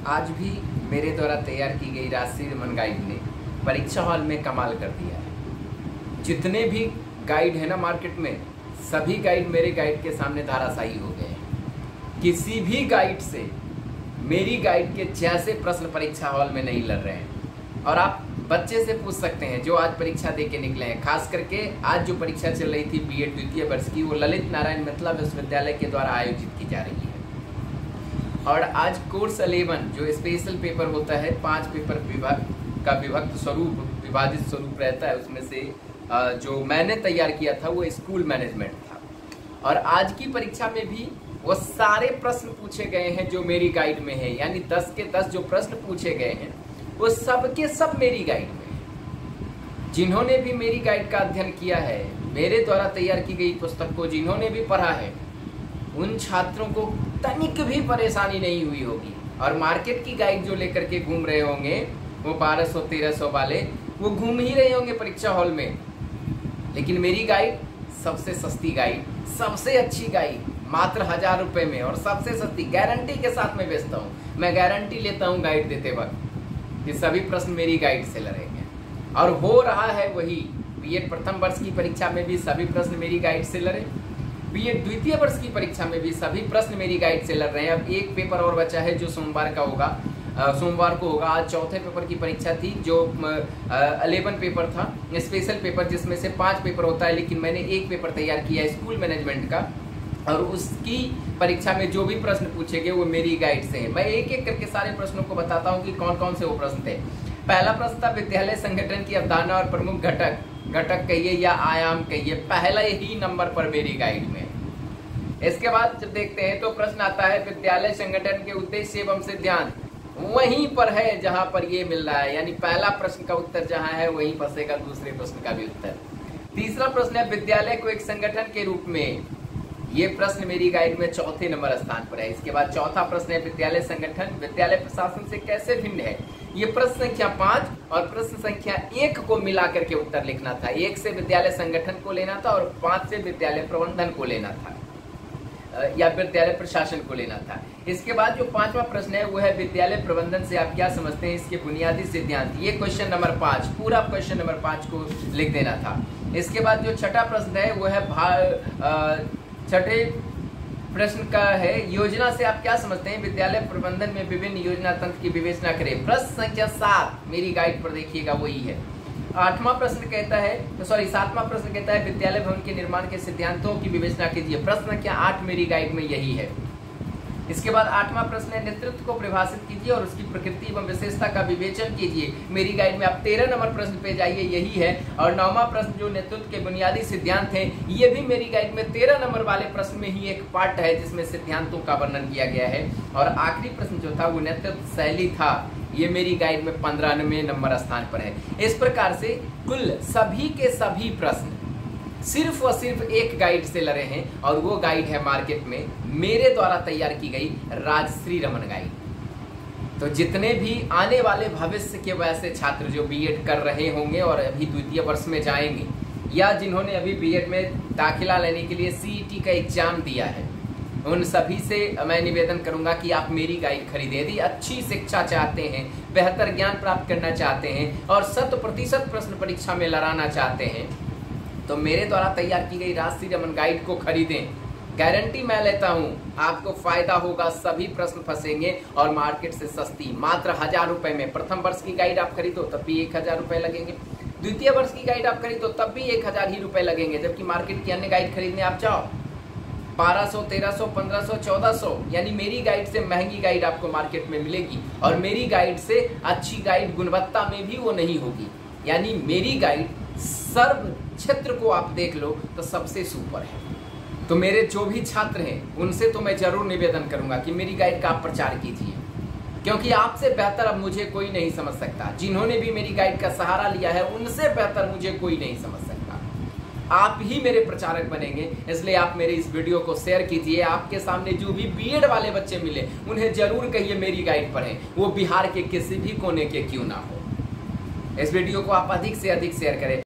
आज भी मेरे द्वारा तैयार की गई राजश्री रमन गाइड ने परीक्षा हॉल में कमाल कर दिया है। जितने भी गाइड है ना मार्केट में, सभी गाइड मेरे गाइड के सामने धाराशायी हो गए हैं। किसी भी गाइड से मेरी गाइड के जैसे प्रश्न परीक्षा हॉल में नहीं लड़ रहे हैं। और आप बच्चे से पूछ सकते हैं जो आज परीक्षा दे के निकले हैं, खास करके आज जो परीक्षा चल रही थी बीएड द्वितीय वर्ष की, वो ललित नारायण मिथिला विश्वविद्यालय के द्वारा आयोजित की जा रही है। और आज कोर्स 11 जो स्पेशल पेपर होता है, 5 पेपर का विभक्त स्वरूप, विभाजित स्वरूप रहता है, उसमें से जो मैंने तैयार किया था वो स्कूल मैनेजमेंट था। और आज की परीक्षा में भी वो सारे प्रश्न पूछे गए हैं जो मेरी गाइड में है, यानी 10 के 10 जो प्रश्न पूछे गए हैं वो सब के सब मेरी गाइड में है। जिन्होंने भी मेरी गाइड का अध्ययन किया है, मेरे द्वारा तैयार की गई पुस्तक को जिन्होंने भी पढ़ा है, उन छात्रों को तनिक भी परेशानी नहीं हुई होगी। और मार्केट की गाइड जो लेकर के घूम रहे होंगे, वो 1200-1300 वाले, वो घूम ही रहे होंगे परीक्षा हॉल में। लेकिन मेरी गाइड सबसे सस्ती गाइड, सबसे अच्छी गाइड, मात्र 1000 रुपए में, और सबसे सस्ती, गारंटी के साथ में बेचता हूँ। मैं गारंटी लेता हूँ गाइड देते वक्त कि सभी प्रश्न मेरी गाइड से लड़ेंगे। और हो रहा है वही। बीएड प्रथम वर्ष की परीक्षा में भी सभी प्रश्न मेरी गाइड से लड़े, बीएड द्वितीय वर्ष की परीक्षा में भी सभी प्रश्न मेरी गाइड से लड़ रहे हैं। अब एक पेपर और बचा है जो सोमवार का होगा, सोमवार को होगा। आज चौथे पेपर की परीक्षा थी जो 11 पेपर था, स्पेशल पेपर, जिसमें से 5 पेपर होता है, लेकिन मैंने एक पेपर तैयार किया है स्कूल मैनेजमेंट का। और उसकी परीक्षा में जो भी प्रश्न पूछे गए वो मेरी गाइड से हैं। मैं एक एक करके सारे प्रश्नों को बताता हूँ कि कौन कौन से वो प्रश्न थे। पहला प्रश्न था विद्यालय संगठन की अवधारणा और प्रमुख घटक कहिए या आयाम कहिए, पहला ही नंबर पर मेरी गाइड में। इसके बाद जब देखते हैं तो प्रश्न आता है विद्यालय संगठन के उद्देश्य एवं सिद्धांत, वहीं पर है जहां पर ये मिल रहा है, यानी पहला प्रश्न का उत्तर जहां है वहीं फंसेगा दूसरे प्रश्न का भी उत्तर। तीसरा प्रश्न है विद्यालय को एक संगठन के रूप में, ये प्रश्न मेरी गाइड में चौथे नंबर स्थान पर है। इसके बाद चौथा प्रश्न है विद्यालय संगठन विद्यालय प्रशासन से कैसे भिन्न है, ये प्रश्न संख्या 5 और प्रश्न संख्या 1 को मिला करके उत्तर लिखना था। 1 से विद्यालय संगठन को लेना था और 5 से विद्यालय प्रबंधन को लेना था या विद्यालय प्रशासन को लेना था। इसके बाद जो 5वां प्रश्न है वो है विद्यालय प्रबंधन से आप क्या समझते हैं, इसके बुनियादी सिद्धांत, ये क्वेश्चन नंबर 5, पूरा क्वेश्चन नंबर 5 को लिख देना था। इसके बाद जो छठा प्रश्न है वो है छठे प्रश्न का है योजना से आप क्या समझते हैं, विद्यालय प्रबंधन में विभिन्न योजना तंत्र की विवेचना करें। प्रश्न संख्या 7 मेरी गाइड पर देखिएगा वही है। 8वां प्रश्न कहता है, 7वां प्रश्न कहता है विद्यालय भवन के निर्माण के सिद्धांतों की विवेचना कीजिए। प्रश्न संख्या 8 मेरी गाइड में यही है। इसके बाद 8वां प्रश्न है नेतृत्व को परिभाषित कीजिए और उसकी प्रकृति एवं विशेषता का विवेचन कीजिए। मेरी गाइड में आप 13 नंबर प्रश्न पे जाइए, यही है। और 9वां प्रश्न जो नेतृत्व के बुनियादी सिद्धांत हैं, ये भी मेरी गाइड में 13 नंबर वाले प्रश्न में ही एक पार्ट है जिसमें सिद्धांतों का वर्णन किया गया है। और आखिरी प्रश्न जो था वो नेतृत्व शैली था, ये मेरी गाइड में 15वें नंबर स्थान पर है। इस प्रकार से कुल सभी के सभी प्रश्न सिर्फ और सिर्फ एक गाइड से लड़े हैं, और वो गाइड है मार्केट में मेरे द्वारा तैयार की गई राजश्री रमन गाइड। तो जितने भी आने वाले भविष्य के वैसे छात्र जो बीएड कर रहे होंगे और अभी द्वितीय वर्ष में जाएंगे, या जिन्होंने अभी बीएड में दाखिला लेने के लिए सीईटी का एग्जाम दिया है, उन सभी से मैं निवेदन करूंगा कि आप मेरी गाइड खरीदें। यदि अच्छी शिक्षा चाहते हैं, बेहतर ज्ञान प्राप्त करना चाहते हैं और 100% प्रश्न परीक्षा में लड़ाना चाहते हैं, तो मेरे द्वारा तैयार की गई राजश्री रमन गाइड को खरीदें। गारंटी मैं लेता हूं, आपको फायदा होगा, सभी प्रश्न फंसेंगे और मार्केट से सस्ती, मात्र 1000 रुपए में। प्रथम वर्ष की गाइड आप खरीदो तब भी 1000 रुपए लगेंगे, द्वितीय वर्ष की गाइड आप खरीदो तब भी 1000 ही रुपए लगेंगे। जबकि मार्केट की अन्य गाइड खरीदने आप जाओ 1200, 1300, 1500, 1400, यानी मेरी गाइड से महंगी गाइड आपको मार्केट में मिलेगी। और मेरी गाइड से अच्छी गाइड गुणवत्ता में भी वो नहीं होगी। यानी मेरी गाइड सर्व क्षेत्र को आप देख लो तो सबसे सुपर है। तो मेरे जो भी छात्र हैं उनसे तो मैं जरूर निवेदन करूंगा कि मेरी गाइड का आप प्रचार कीजिए, क्योंकि आपसे बेहतर अब मुझे कोई नहीं समझ सकता। जिन्होंने भी मेरी गाइड का सहारा लिया है उनसे बेहतर मुझे कोई नहीं समझ सकता। आप ही मेरे प्रचारक बनेंगे, इसलिए आप मेरे इस वीडियो को शेयर कीजिए। आपके सामने जो भी बीएड वाले बच्चे मिले उन्हें जरूर कहिए मेरी गाइड पढ़ें, वो बिहार के किसी भी कोने के क्यों ना हो। इस वीडियो को आप अधिक से अधिक शेयर करें।